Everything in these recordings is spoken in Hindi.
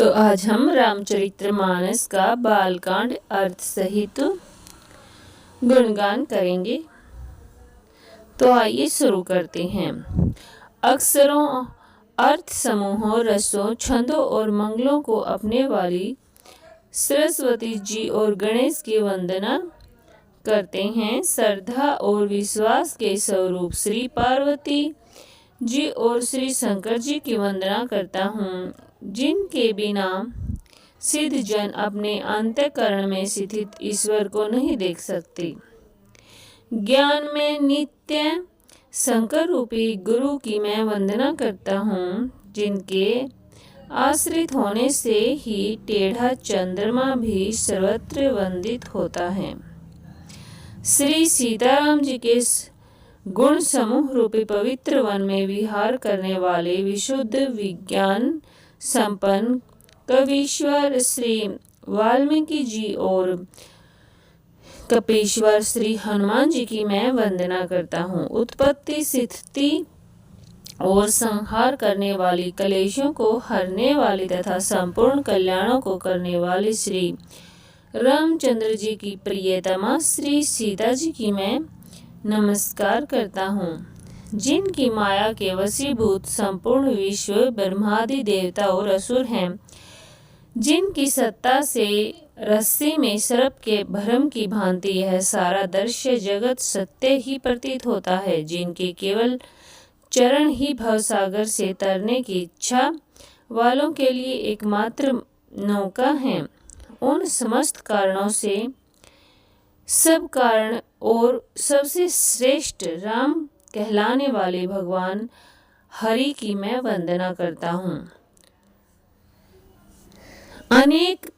तो आज हम रामचरितमानस का बालकांड अर्थ सहित गुणगान करेंगे। तो आइए शुरू करते हैं। अक्षरों, अर्थ समूहों, रसों, छंदों और मंगलों को अपने वाली सरस्वती जी और गणेश की वंदना करते हैं। श्रद्धा और विश्वास के स्वरूप श्री पार्वती जी और श्री शंकर जी की वंदना करता हूँ, जिनके बिना सिद्ध जन अपने अंतःकरण में स्थित ईश्वर को नहीं देख सकते। ज्ञान में नित्य शंकर रूपी गुरु की मैं वंदना करता हूँ, जिनके आश्रित होने से ही टेढ़ा चंद्रमा भी सर्वत्र वंदित होता है। श्री सीताराम जी के गुण समूह रूपी पवित्र वन में विहार करने वाले विशुद्ध विज्ञान संपन्न कवीश्वर श्री वाल्मीकि जी और कपीश्वर श्री हनुमान जी की मैं वंदना करता हूँ। उत्पत्ति, स्थिति और संहार करने वाली, कलेशों को हरने वाली तथा संपूर्ण कल्याणों को करने वाली श्री रामचंद्र जी की प्रियतमा श्री सीता जी की मैं नमस्कार करता हूँ, जिनकी माया के वशीभूत संपूर्ण विश्व ब्रह्मादि देवता और असुर हैं, जिनकी सत्ता से रस्सी में सर्प के भ्रम की भांति यह सारा दृश्य जगत सत्य ही प्रतीत होता है, जिनके केवल चरण ही भवसागर से तरने की इच्छा वालों के लिए एकमात्र नौका है। उन समस्त कारणों से सब कारण और सबसे श्रेष्ठ राम कहलाने वाले भगवान हरि की मैं वंदना करता हूँ। अनेक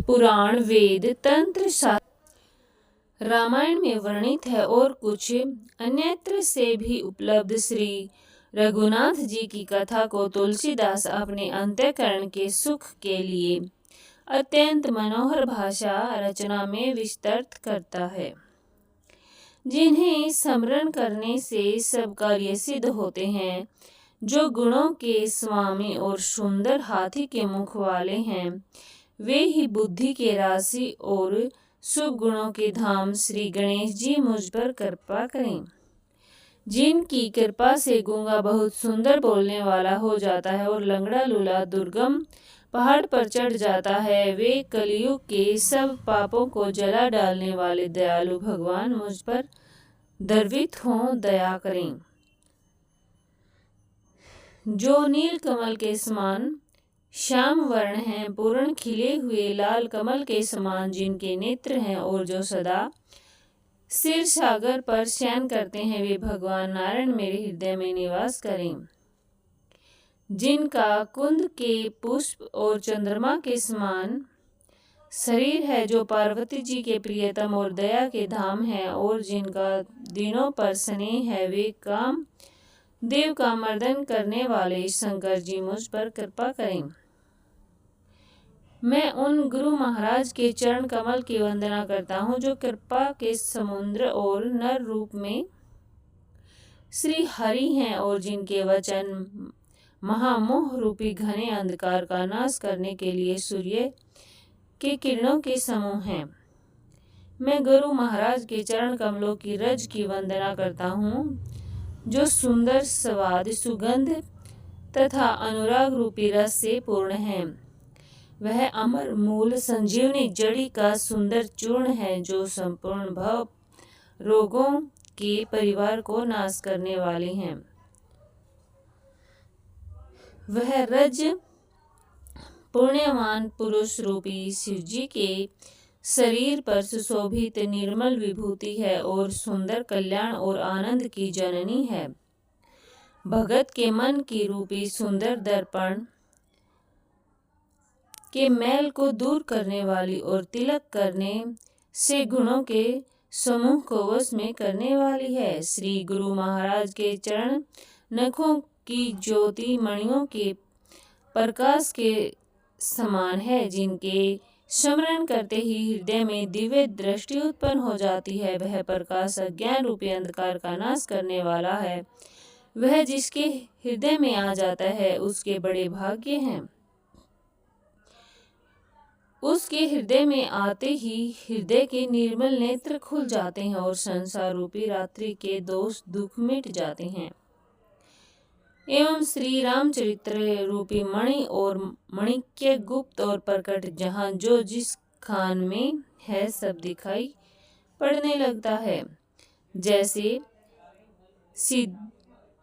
पुराण, वेद, तंत्र, शास्त्र रामायण में वर्णित है और कुछ अन्यत्र से भी उपलब्ध श्री रघुनाथ जी की कथा को तुलसीदास अपने अंतःकरण के सुख के लिए अत्यंत मनोहर भाषा रचना में विस्तृत करता है, जिन्हें स्मरण करने से सब कार्य सिद्ध होते हैं। जो गुणों के स्वामी और सुंदर हाथी के मुख वाले हैं, वे ही बुद्धि के राशि और शुभ गुणों के धाम श्री गणेश जी मुझ पर कृपा करें। जिनकी कृपा से गूंगा बहुत सुंदर बोलने वाला हो जाता है और लंगड़ा लूला दुर्गम पहाड़ पर चढ़ जाता है, वे कलयुग के सब पापों को जला डालने वाले दयालु भगवान मुझ पर दर्वित हों, दया करें। जो नील कमल के समान श्याम वर्ण हैं, पूर्ण खिले हुए लाल कमल के समान जिनके नेत्र हैं, और जो सदा क्षीर सागर पर शयन करते हैं, वे भगवान नारायण मेरे हृदय में निवास करें। जिनका कुंद के पुष्प और चंद्रमा के समान शरीर है, जो पार्वती जी के प्रियतम और दया के धाम है, और जिनका दिनों पर स्नेह है, वे काम देव का मर्दन करने वाले शंकर जी मुझ पर कृपा करें। मैं उन गुरु महाराज के चरण कमल की वंदना करता हूँ, जो कृपा के समुद्र और नर रूप में श्री हरि हैं, और जिनके वचन महामोह रूपी घने अंधकार का नाश करने के लिए सूर्य के किरणों के समूह हैं। मैं गुरु महाराज के चरण कमलों की रज की वंदना करता हूँ, जो सुंदर स्वाद, सुगंध तथा अनुराग रूपी रस से पूर्ण है। वह अमर मूल संजीवनी जड़ी का सुंदर चूर्ण है, जो संपूर्ण भव रोगों के परिवार को नाश करने वाले हैं। वह रज पुण्यवान पुरुष रूपी शिव जी के शरीर पर सुशोभित निर्मल विभूति है और सुंदर कल्याण और आनंद की जननी है। भगत के मन की रूपी सुंदर दर्पण के मैल को दूर करने वाली और तिलक करने से गुणों के समूह को वश में करने वाली है। श्री गुरु महाराज के चरण नखों की ज्योति मणियों के प्रकाश के समान है, जिनके स्मरण करते ही हृदय में दिव्य दृष्टि उत्पन्न हो जाती है। वह प्रकाश अज्ञान रूपी अंधकार का नाश करने वाला है। वह जिसके हृदय में आ जाता है, उसके बड़े भाग्य हैं। उसके हृदय में आते ही हृदय के निर्मल नेत्र खुल जाते हैं और संसार रूपी रात्रि के दोष दुख मिट जाते हैं। एवं श्री रामचरित्र रूपी मणि और मणिक्य गुप्त और प्रकट जहाँ जो जिस खान में है सब दिखाई पड़ने लगता है। जैसे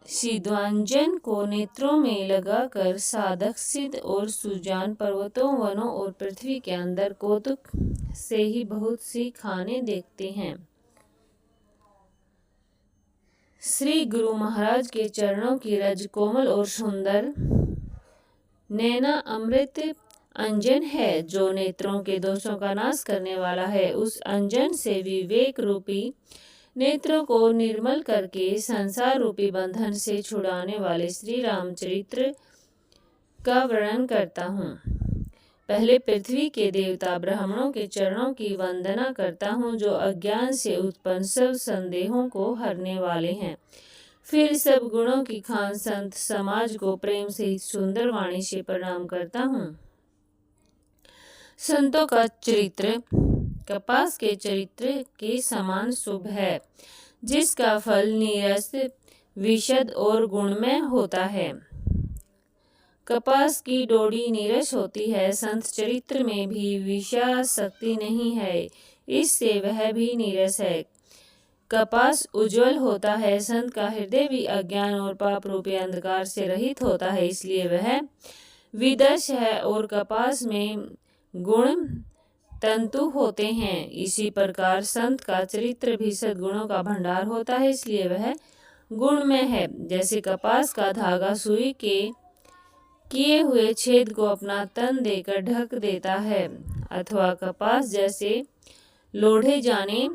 सिद्धांजन को नेत्रों में लगाकर साधक सिद्ध और सुजान पर्वतों वनों और पृथ्वी के अंदर कौतुक से ही बहुत सी खाने देखते हैं। श्री गुरु महाराज के चरणों की रज कोमल और सुंदर नैना अमृत अंजन है जो नेत्रों के दोषों का नाश करने वाला है। उस अंजन से विवेक रूपी नेत्रों को निर्मल करके संसार रूपी बंधन से छुड़ाने वाले श्री रामचरित्र का वर्णन करता हूँ। पहले पृथ्वी के देवता ब्राह्मणों के चरणों की वंदना करता हूँ जो अज्ञान से उत्पन्न सब संदेहों को हरने वाले हैं। फिर सब गुणों की खान संत समाज को प्रेम से सुंदर वाणी से प्रणाम करता हूँ। संतों का चरित्र कपास के चरित्र के समान शुभ है जिसका फल नीरस विशद और गुणमय होता है। कपास की डोरी नीरस होती है, संत चरित्र में भी विषा शक्ति नहीं है, इससे वह भी नीरस है। कपास उज्जवल होता है, संत का हृदय भी अज्ञान और पाप रूपी अंधकार से रहित होता है, इसलिए वह विदर्श है और कपास में गुण तंतु होते हैं। इसी प्रकार संत का चरित्र भी सद्गुणों का भंडार होता है, इसलिए वह गुणमय है। जैसे कपास का धागा सुई के किए हुए छेद को अपना तन देकर ढक देता है, अथवा कपास जैसे लोढ़े जाने,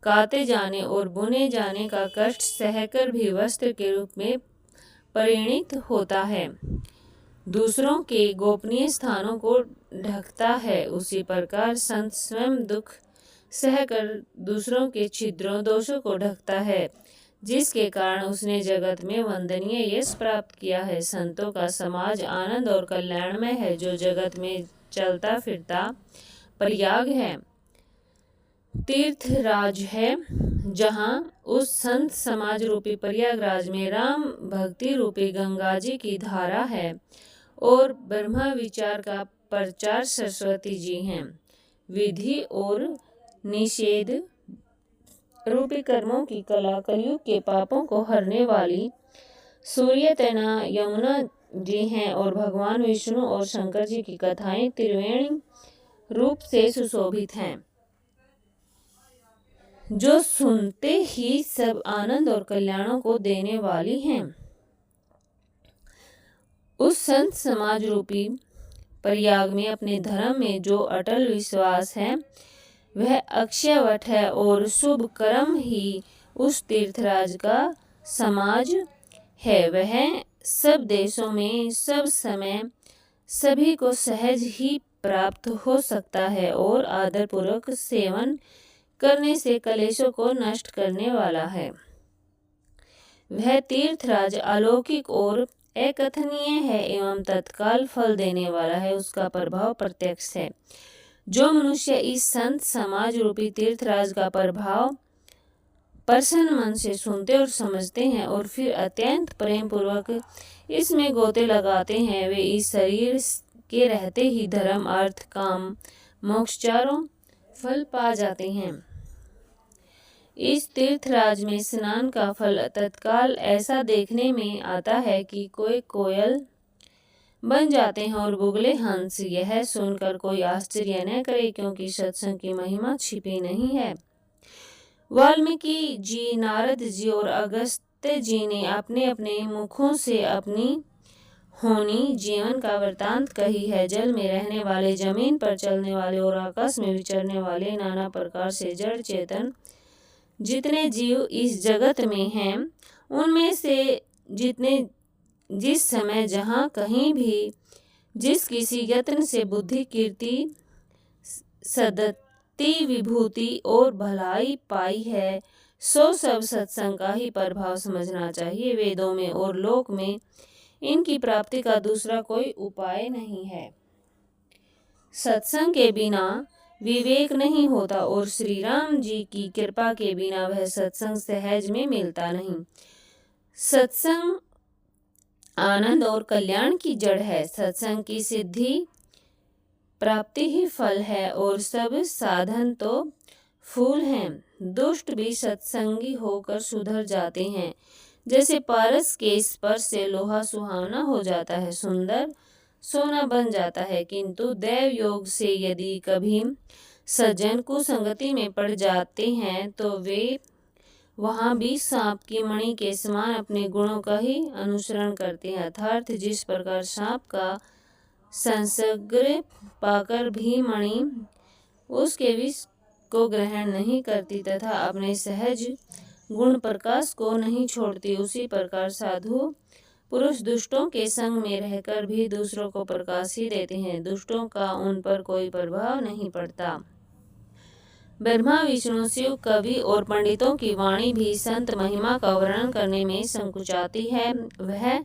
काते जाने और बुने जाने का कष्ट सहकर भी वस्त्र के रूप में परिणित होता है, दूसरों के गोपनीय स्थानों को ढकता है। उसी प्रकार संत स्वयं दुख सहकर दूसरों के छिद्रों दोषों को ढकता है, जिसके कारण उसने जगत में वंदनीय यश प्राप्त किया है। संतों का समाज आनंद और कल्याणमय है जो जगत में चलता फिरता प्रयाग है, तीर्थराज है, जहाँ उस संत समाज रूपी प्रयागराज में राम भक्ति रूपी गंगा जी की धारा है और ब्रह्मा विचार का प्रचार सरस्वती जी हैं। विधि और निषेध रूपी कर्मों की कला कलयुग के पापों को हरने वाली सूर्य तना यमुना जी हैं और भगवान विष्णु और शंकर जी की कथाएं त्रिवेणी रूप से सुशोभित हैं, जो सुनते ही सब आनंद और कल्याणों को देने वाली हैं। उस संत समाज रूपी प्रयाग में अपने धर्म में जो अटल विश्वास है वह अक्षयवट है और शुभ कर्म ही उस तीर्थराज का समाज है। वह सब देशों में सब समय सभी को सहज ही प्राप्त हो सकता है और आदर पूर्वक सेवन करने से कलेशों को नष्ट करने वाला है। वह तीर्थराज अलौकिक और अकथनीय है एवं तत्काल फल देने वाला है, उसका प्रभाव प्रत्यक्ष है। जो मनुष्य इस संत समाज रूपी तीर्थराज का प्रभाव प्रसन्न मन से सुनते और समझते हैं और फिर अत्यंत प्रेम पूर्वक इसमें गोते लगाते हैं, वे इस शरीर के रहते ही धर्म अर्थ काम मोक्ष चारों फल पा जाते हैं। इस तीर्थराज में स्नान का फल तत्काल ऐसा देखने में आता है कि कोई कोयल बन जाते हैं और बुगले हंस। यह सुनकर कोई आश्चर्य न करे, क्योंकि सत्संग की महिमा छिपी नहीं है। वाल्मीकि जी, नारद जी और अगस्त्य जी ने अपने अपने मुखों से अपनी होनी जीवन का वृतांत कही है। जल में रहने वाले, जमीन पर चलने वाले और आकाश में विचरने वाले नाना प्रकार से जड़ चेतन जितने जीव इस जगत में हैं, उनमें से जितने जिस समय जहाँ कहीं भी जिस किसी यत्न से बुद्धि कीर्ति सदति विभूति और भलाई पाई है, सो सब सत्संग का ही प्रभाव समझना चाहिए। वेदों में और लोक में इनकी प्राप्ति का दूसरा कोई उपाय नहीं है। सत्संग के बिना विवेक नहीं होता और श्री राम जी की कृपा के बिना वह सत्संग सहज में मिलता नहीं। सत्संग आनंद और कल्याण की जड़ है। सत्संग की सिद्धि प्राप्ति ही फल है और सब साधन तो फूल हैं। दुष्ट भी सत्संगी होकर सुधर जाते हैं। जैसे पारस के स्पर्श से लोहा सुहावना हो जाता है, सुंदर सोना बन जाता है, किंतु दैव योग से यदि कभी सज्जन कुसंगति में पड़ जाते हैं तो वे वहाँ भी सांप की मणि के समान अपने गुणों का ही अनुसरण करते हैं। अर्थात जिस प्रकार सांप का संसर्ग पाकर भी मणि उसके विष को ग्रहण नहीं करती तथा अपने सहज गुण प्रकाश को नहीं छोड़ती, उसी प्रकार साधु पुरुष दुष्टों के संग में रहकर भी दूसरों को प्रकाश ही देते हैं। दुष्टों का उन पर कोई प्रभाव नहीं पड़ता। ब्रह्मा विष्णु शिव कवि और पंडितों की वाणी भी संत महिमा का वर्णन करने में संकुचाती है। वह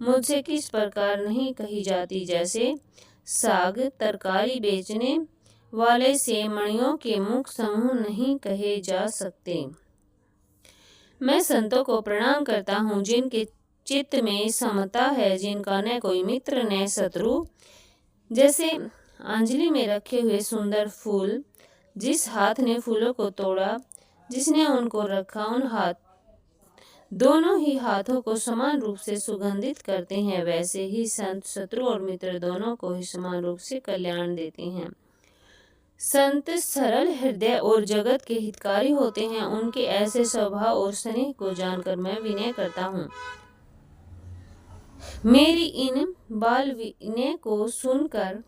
मुझसे किस प्रकार नहीं कही जाती। जैसे साग तरकारी बेचने वाले से मणियों के मुख समूह नहीं कहे जा सकते। मैं संतों को प्रणाम करता हूँ जिनके चित्त में समता है, जिनका न कोई मित्र न शत्रु। जैसे अंजलि में रखे हुए सुंदर फूल, जिस हाथ ने फूलों को तोड़ा, जिसने उनको रखा, उन हाथ दोनों ही हाथों को समान रूप से सुगंधित करते हैं। वैसे ही संत शत्रु और मित्र दोनों को ही समान रूप से कल्याण देते हैं। संत सरल हृदय और जगत के हितकारी होते हैं। उनके ऐसे स्वभाव और स्नेह को जानकर मैं विनय करता हूँ। मेरी इन बाल विनय को सुनकर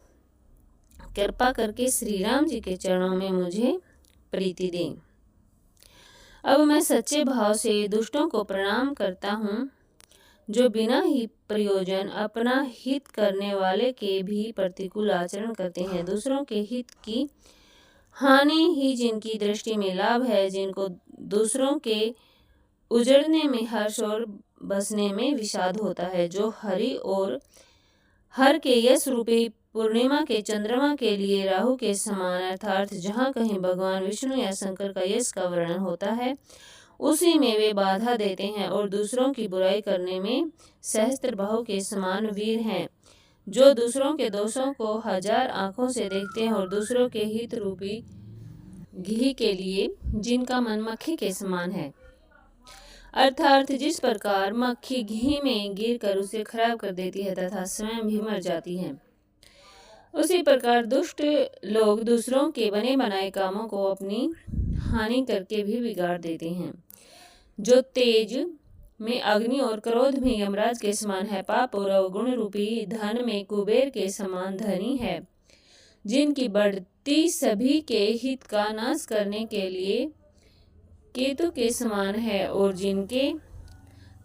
कृपा करके श्री राम जी के चरणों में मुझे प्रीति दें। अब मैं सच्चे भाव से दुष्टों को प्रणाम करता हूँ, जो बिना ही प्रयोजन अपना हित करने वाले के भी प्रतिकूल आचरण करते हैं। दूसरों के हित की हानि ही जिनकी दृष्टि में लाभ है, जिनको दूसरों के उजड़ने में हर्ष और बसने में विषाद होता है, जो हरि और हर के यश रूपी पूर्णिमा के चंद्रमा के लिए राहु के समान, अर्थात जहाँ कहीं भगवान विष्णु या शंकर का यश का वर्णन होता है उसी में वे बाधा देते हैं, और दूसरों की बुराई करने में सहस्त्रबाहु के समान वीर हैं, जो दूसरों के दोषों को हजार आंखों से देखते हैं और दूसरों के हित रूपी घी के लिए जिनका मन मक्खी के समान है। अर्थात जिस प्रकार मक्खी घी में गिरकर उसे खराब कर देती है तथा स्वयं भी मर जाती है, उसी प्रकार दुष्ट लोग दूसरों के बने बनाए कामों को अपनी हानि करके भी बिगाड़ देते हैं। जो तेज में अग्नि और क्रोध में यमराज के समान है, पाप और अवगुण रूपी धन में कुबेर के समान धनी है, जिनकी बढ़ती सभी के हित का नाश करने के लिए केतु के समान है, और जिनके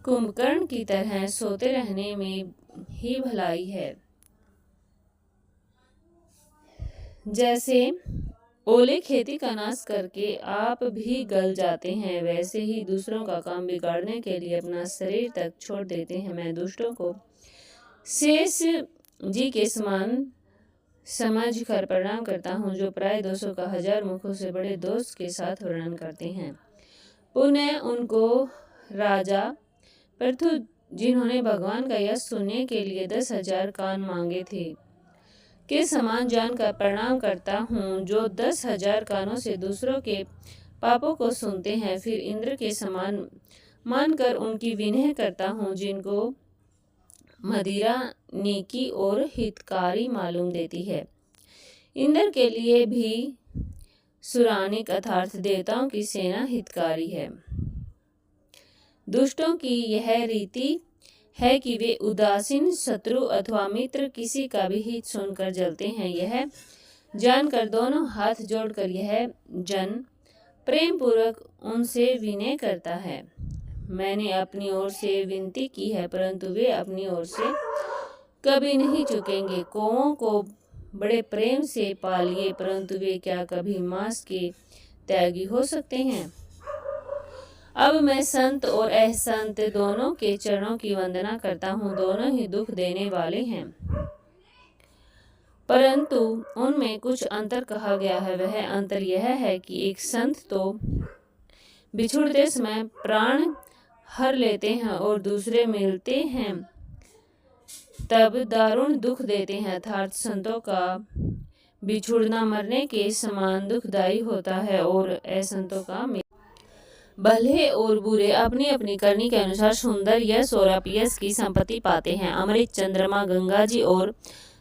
कुंभकर्ण की तरह सोते रहने में ही भलाई है। जैसे ओले खेती का नाश करके आप भी गल जाते हैं, वैसे ही दूसरों का काम बिगाड़ने के लिए अपना शरीर तक छोड़ देते हैं। मैं दुष्टों को शेष जी के समान समझ कर प्रणाम करता हूँ, जो प्राय दोषों का हजार मुखों से बड़े दोष के साथ वर्णन करते हैं। पुनः उनको राजा पृथु, जिन्होंने भगवान का यश सुनने के लिए 10,000 कान मांगे थे, के समान जानकर प्रणाम करता हूँ, जो 10,000 कानों से दूसरों के पापों को सुनते हैं। फिर इंद्र के समान मानकर उनकी विनय करता हूँ, जिनको मदिरा नेकी और हितकारी मालूम देती है। इंद्र के लिए भी सुरानिक अर्थात देवताओं की सेना हितकारी है। दुष्टों की यह रीति है कि वे उदासीन शत्रु अथवा मित्र किसी का भी हित सुनकर जलते हैं। यह जानकर दोनों हाथ जोड़कर यह जन प्रेम पूर्वक उनसे विनय करता है। मैंने अपनी ओर से विनती की है, परंतु वे अपनी ओर से कभी नहीं चुकेंगे। कौओं को बड़े प्रेम से पालिए, परंतु वे क्या कभी मांस के त्यागी हो सकते हैं। अब मैं संत और असंत दोनों के चरणों की वंदना करता हूँ, दोनों ही दुख देने वाले हैं। परंतु उनमें कुछ अंतर कहा गया है। वह अंतर यह है कि एक संत तो बिछुड़ते समय प्राण हर लेते हैं और दूसरे मिलते हैं तब दारुण दुख देते हैं, अर्थात संतों का बिछुड़ना मरने के समान दुखदायी होता है और असंतों का भले और बुरे अपनी अपनी करनी के अनुसार सुंदर यश और अपयश की संपत्ति पाते हैं। अमृत, चंद्रमा, गंगा जी और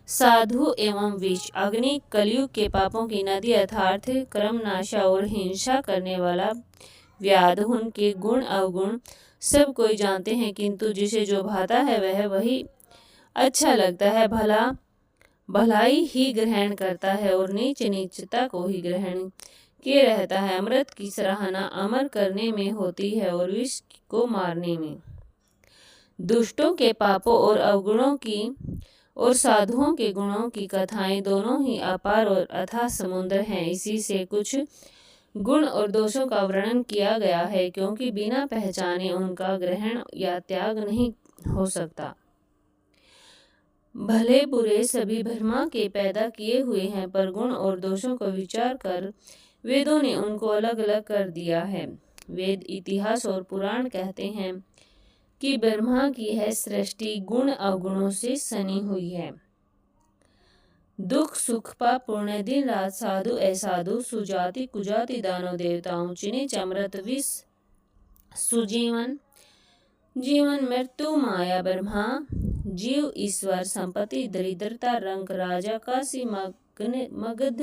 साधु एवं विष, अग्नि कलयुग के पापों की नदी अर्थात कर्मनाशा और हिंसा करने वाला व्याध, उनके गुण अवगुण सब कोई जानते हैं, किंतु जिसे जो भाता है वह वही अच्छा लगता है, भला भलाई ही ग्रहण करता है और नीच नीचता को ही ग्रहण किए रहता है। अमृत की सराहना अमर करने में होती है और विष को मारने में। दुष्टों के पापों और अवगुणों की और साधुओं के गुणों की कथाएं दोनों ही अपार और अथाह समुद्र हैं। इसी से कुछ गुण और दोषों का वर्णन किया गया है, क्योंकि बिना पहचाने उनका ग्रहण या त्याग नहीं हो सकता। भले बुरे सभी ब्रह्मा के पैदा किए हुए हैं, पर गुण और दोषों को विचार कर वेदों ने उनको अलग अलग कर दिया है। वेद, इतिहास और पुराण कहते हैं कि ब्रह्मा की है सृष्टि गुण अवगुणों से सनी हुई है। दुख सुख पाप पुण्य, दिन रात, साधु असाधु, सुजाति कुजाति, दानव देवताओं, चिनिच अमृत विष, सुजीवन जीवन, मृत्यु माया ब्रह्मा जीव ईश्वर, संपत्ति दरिद्रता, रंक राजा, काशी मगध,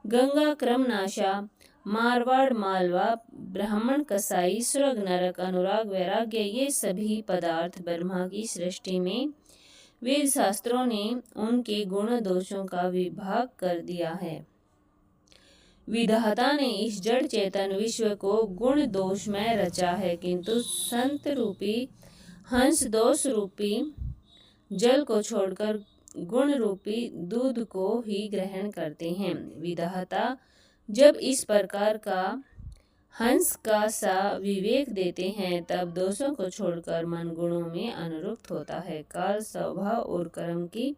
गंगा क्रमनाशा, मारवाड़ मालवा, ब्राह्मण कसाई, स्वर्ग नरक, अनुराग वैराग्य, ये सभी पदार्थ ब्रह्मा की सृष्टि में वेद शास्त्रों ने उनके गुण दोषों का विभाग कर दिया है। विधाता ने इस जड़ चेतन विश्व को गुण दोषमय रचा है, किंतु संत रूपी हंस दोष रूपी जल को छोड़कर गुण रूपी दूध को ही ग्रहण करते हैं। विधाता जब इस प्रकार का हंस का सा विवेक देते हैं, तब दोषों को छोड़कर मन गुणों में अनुरक्त होता है। काल, स्वभाव और कर्म की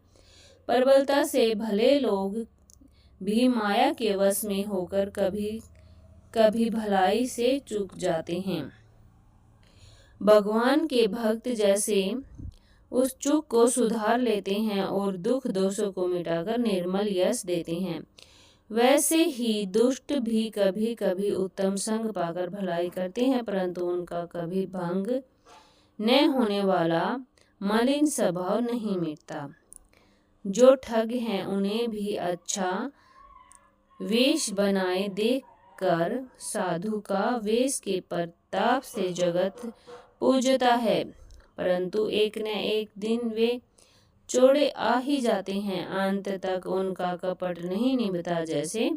प्रबलता से भले लोग भी माया के वश में होकर कभी कभी भलाई से चूक जाते हैं। भगवान के भक्त जैसे उस चूक को सुधार लेते हैं और दुख दोषों को मिटाकर निर्मल यश देते हैं, वैसे ही दुष्ट भी कभी कभी उत्तम संग पाकर भलाई करते हैं, परंतु उनका कभी भंग न होने वाला मलिन स्वभाव नहीं मिटता। जो ठग हैं उन्हें भी अच्छा वेश बनाए देखकर साधु का वेश के प्रताप से जगत पूजता है, परंतु एक न एक दिन वे चोड़े आ ही जाते हैं। अंत तक उनका कपट नहीं निभता, जैसे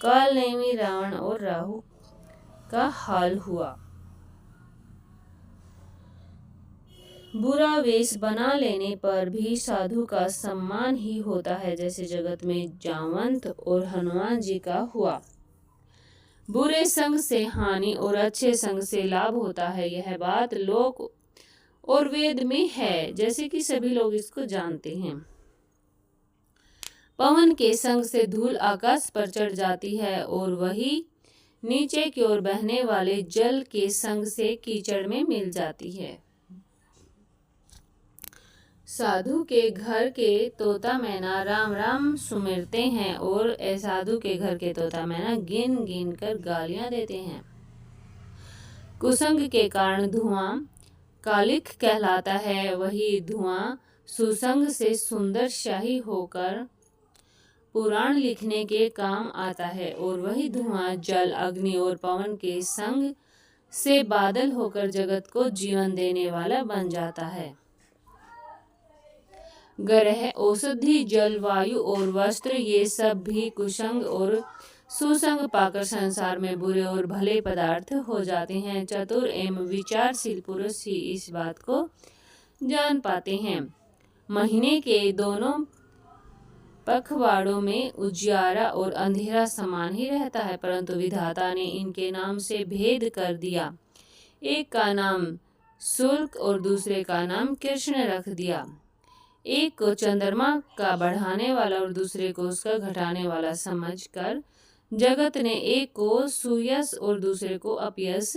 काल नेमी रावण और राहु का हाल हुआ। बुरा वेश बना लेने पर भी साधु का सम्मान ही होता है, जैसे जगत में जामवंत और हनुमान जी का हुआ। बुरे संग से हानि और अच्छे संग से लाभ होता है, यह बात लोक और वेद में है, जैसे कि सभी लोग इसको जानते हैं। पवन के संग से धूल आकाश पर चढ़ जाती है और वही नीचे की ओर बहने वाले जल के संग से कीचड़ में मिल जाती है। साधु के घर के तोता मैना राम राम सुमिरते हैं और असाधु के घर के तोता मैना गिन गिन कर गालियां देते हैं। कुसंग के कारण धुआं कालिख कहलाता है, वही धुआं सुसंग से सुंदर शाही होकर पुराण लिखने के काम आता है, और वही धुआं जल, अग्नि और पवन के संग से बादल होकर जगत को जीवन देने वाला बन जाता है। ग्रह, औषधि, जल, वायु और वस्त्र, ये सब भी कुसंग और सुसंग पाकर संसार में बुरे और भले पदार्थ हो जाते हैं। चतुर एवं विचारशील पुरुष ही इस बात को जान पाते हैं। महीने के दोनों पखवाड़ों में उजियारा और अंधेरा समान ही रहता है, परंतु विधाता ने इनके नाम से भेद कर दिया। एक का नाम शुक्ल और दूसरे का नाम कृष्ण रख दिया। एक को चंद्रमा का बढ़ाने वाला और दूसरे को उसका घटाने वाला समझकर जगत ने एक को सुयश और दूसरे को अपयश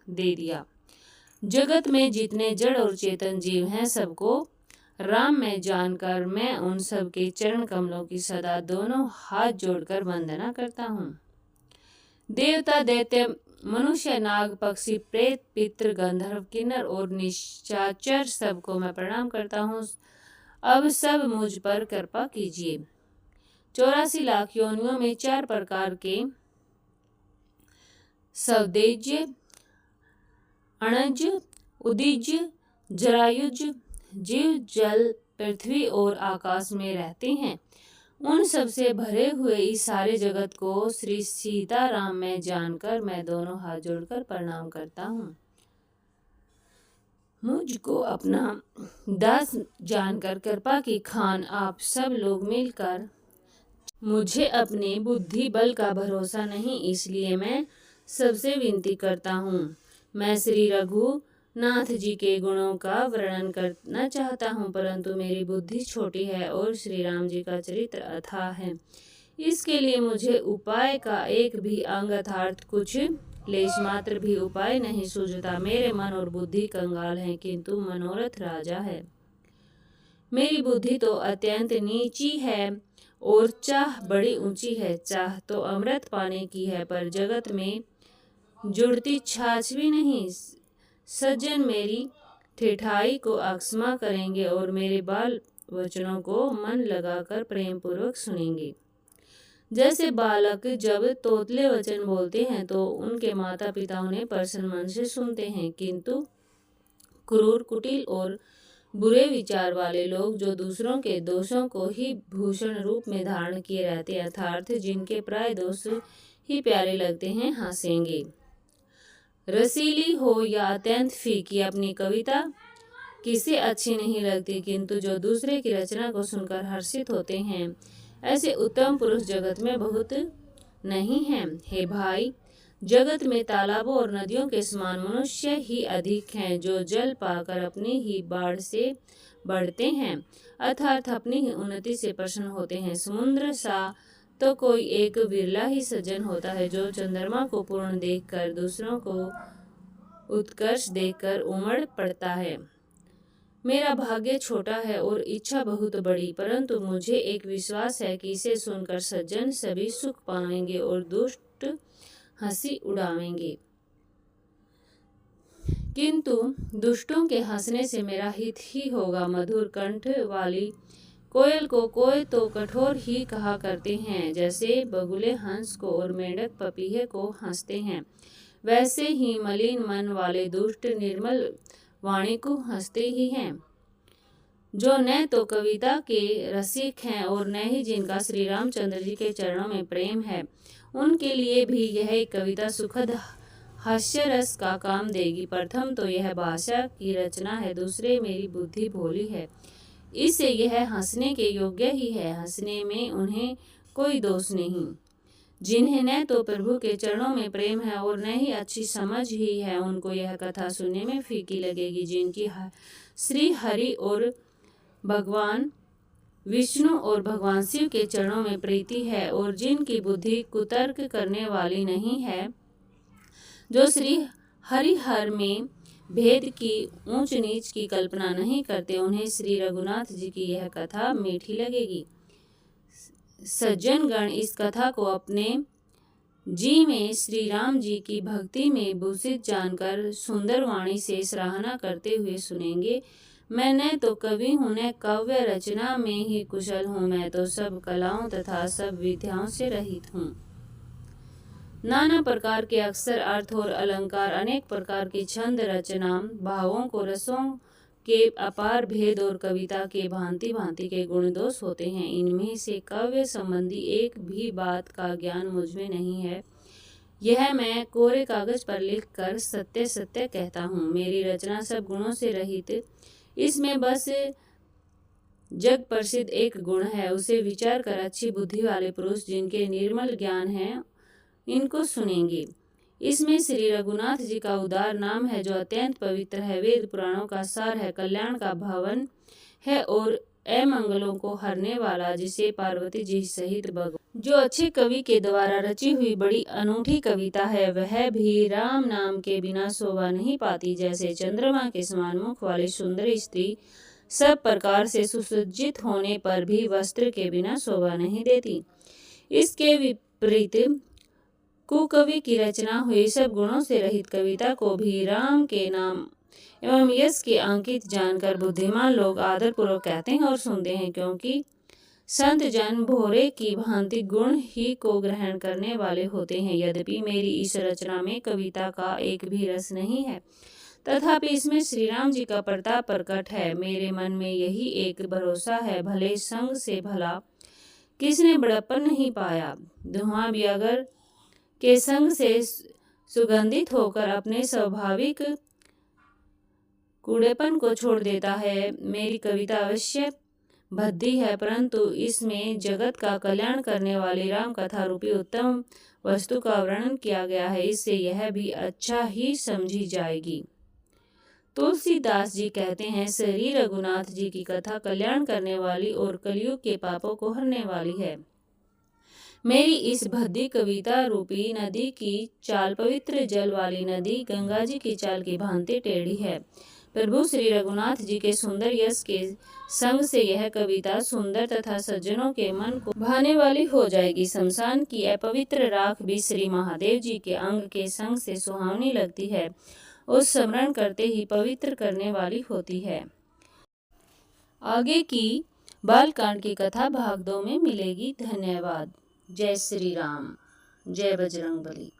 दे दिया। जगत में जितने जड़ और चेतन जीव हैं सबको राम में जानकर मैं उन सब के चरण कमलों की सदा दोनों हाथ जोड़कर वंदना करता हूँ। देवता दैत्य मनुष्य नाग पक्षी प्रेत पितृ गंधर्व किन्नर और निशाचर सबको मैं प्रणाम करता हूँ। अब सब मुझ पर कृपा कीजिए। 84 लाख योनियों में 4 प्रकार के सवदेज्य अणज उदिज जरायुज जीव जल पृथ्वी और आकाश में रहते हैं। उन सब से भरे हुए इस सारे जगत को श्री सीताराम में जानकर मैं दोनों हाथ जोड़कर प्रणाम करता हूँ। मुझको अपना दास जानकर कृपा की खान आप सब लोग मिलकर मुझे अपने बुद्धि बल का भरोसा नहीं, इसलिए मैं सबसे विनती करता हूँ। मैं श्री रघुनाथ जी के गुणों का वर्णन करना चाहता हूँ, परंतु मेरी बुद्धि छोटी है और श्री राम जी का चरित्र अथाह है। इसके लिए मुझे उपाय का एक भी अंग अर्थात कुछ लेश मात्र भी उपाय नहीं सूझता। मेरे मन और बुद्धि कंगाल हैं, किंतु मनोरथ राजा है। मेरी बुद्धि तो अत्यंत नीची है और चाह बड़ी ऊंची है। चाह तो अमृत पाने की है, पर जगत में जुड़ती छाछ भी नहीं। सज्जन मेरी ठेठाई को अक्षमा करेंगे और मेरे बाल वचनों को मन लगाकर प्रेम पूर्वक सुनेंगे। जैसे बालक जब तोतले वचन बोलते हैं तो उनके माता पिता उन्हें प्रसन्न मन से सुनते हैं, किंतु क्रूर कुटिल और बुरे विचार वाले लोग जो दूसरों के दोषों को ही भूषण रूप में धारण किए रहते अर्थात जिनके प्राय दोष ही प्यारे लगते हैं, हंसेंगे। रसीली हो या अत्यंत फीकी अपनी कविता किसे अच्छी नहीं लगती, किंतु जो दूसरे की रचना को सुनकर हर्षित होते हैं, ऐसे उत्तम पुरुष जगत में बहुत नहीं हैं। हे भाई, जगत में तालाबों और नदियों के समान मनुष्य ही अधिक हैं, जो जल पाकर अपनी ही बाढ़ से बढ़ते हैं अर्थात अपनी ही उन्नति से प्रसन्न होते हैं। समुद्र सा तो कोई एक विरला ही सज्जन होता है, जो चंद्रमा को पूर्ण देखकर दूसरों को उत्कर्ष देखकर उमड़ पड़ता है। मेरा भाग्य छोटा है और इच्छा बहुत बड़ी, परंतु मुझे एक विश्वास है कि इसे सुनकर सज्जन सभी सुख पाएंगे और दुष्ट हंसी उड़ावेंगे, किंतु दुष्टों के हंसने से मेरा हित ही होगा। मधुर कंठ वाली कोयल को कोय तो कठोर ही कहा करते हैं, जैसे बगुले हंस को और मेंढक पपीहे को हंसते हैं, वैसे ही मलिन मन वाले दुष्ट निर्मल वाणी को हंसते ही हैं। जो न तो कविता के रसिक हैं और न ही जिनका श्री रामचंद्र जी के चरणों में प्रेम है, उनके लिए भी यह कविता सुखद हास्य रस का काम देगी। प्रथम तो यह भाषा की रचना है, दूसरे मेरी बुद्धि भोली है, इससे यह हंसने के योग्य ही है। हंसने में उन्हें कोई दोष नहीं। जिन्हें न तो प्रभु के चरणों में प्रेम है और न ही अच्छी समझ ही है, उनको यह कथा सुनने में फीकी लगेगी। जिनकी श्री हरि और भगवान विष्णु और भगवान शिव के चरणों में प्रीति है और जिनकी बुद्धि कुतर्क करने वाली नहीं है, जो श्री हरिहर में भेद की ऊंच नीच की कल्पना नहीं करते, उन्हें श्री रघुनाथ जी की यह कथा मीठी लगेगी। सज्जन गण इस कथा को अपने जी में श्री राम जी की भक्ति में भूषित जानकर सुंदर वाणी से सराहना करते हुए सुनेंगे। मैं न तो कवि हूँ, न काव्य रचना में ही कुशल हूँ, मैं तो सब कलाओं तथा सब विद्याओं से रहित हूँ। नाना प्रकार के अक्षर, अर्थ और अलंकार, अनेक प्रकार की छंद रचना, भावों को रसों के अपार भेद और कविता के भांति भांति के गुण दोष होते हैं। इनमें से काव्य संबंधी एक भी बात का ज्ञान मुझमें नहीं है। यह मैं कोरे कागज पर लिखकर सत्य सत्य कहता हूँ। मेरी रचना सब गुणों से रहित, इसमें बस जग प्रसिद्ध एक गुण है, उसे विचार कर अच्छी बुद्धि वाले पुरुष जिनके निर्मल ज्ञान है, इनको सुनेंगे। इसमें श्री रघुनाथ जी का उदार नाम है, जो अत्यंत पवित्र है, वेद पुराणों का सार है, कल्याण का भवन है और अमंगलों को हरने वाला, जिसे पार्वती जी सहित भगवान जो अच्छे कवि के द्वारा रची हुई बड़ी अनूठी कविता है, वह भी राम नाम के बिना शोभा नहीं पाती। जैसे चंद्रमा के समान मुख वाली सुंदर स्त्री सब प्रकार से सुसज्जित होने पर भी वस्त्र के बिना शोभा नहीं देती, इसके विपरीत कुकवि की रचना हुई सब गुणों से रहित कविता को भी राम के नाम एवं यश के अंकित जानकर बुद्धिमान लोग आदर पूर्वक कहते हैं और सुनते हैं, क्योंकि संत जन भोरे की भांति गुण ही को ग्रहण करने वाले होते हैं। यद्यपि मेरी इस रचना में कविता का एक भी रस नहीं है, तथापि इसमें श्री राम जी का प्रताप प्रकट है। मेरे मन में यही एक भरोसा है, भले संग से भला किसने बड़प्पन नहीं पाया। धुआं भी अगर के संग से सुगंधित होकर अपने स्वाभाविक कूड़ेपन को छोड़ देता है। मेरी कविता अवश्य भद्दी है, परंतु इसमें जगत का कल्याण करने वाली राम कथा रूपी उत्तम वस्तु का वर्णन किया गया है, इससे यह भी अच्छा ही समझी जाएगी। तुलसीदास जी कहते हैं, श्री रघुनाथ जी की कथा कल्याण करने वाली और कलयुग के पापों को हरने वाली है। मेरी इस भद्दी कविता रूपी नदी की चाल पवित्र जल वाली नदी गंगा जी की चाल की भांति टेढ़ी है। प्रभु श्री रघुनाथ जी के सुंदर यश के संग से यह कविता सुंदर तथा सज्जनों के मन को भाने वाली हो जाएगी। शमशान की अपवित्र राख भी श्री महादेव जी के अंग के संग से सुहावनी लगती है, उस स्मरण करते ही पवित्र करने वाली होती है। आगे की बालकांड की कथा भाग 2 में मिलेगी। धन्यवाद। जय श्री राम, जय बजरंगबली।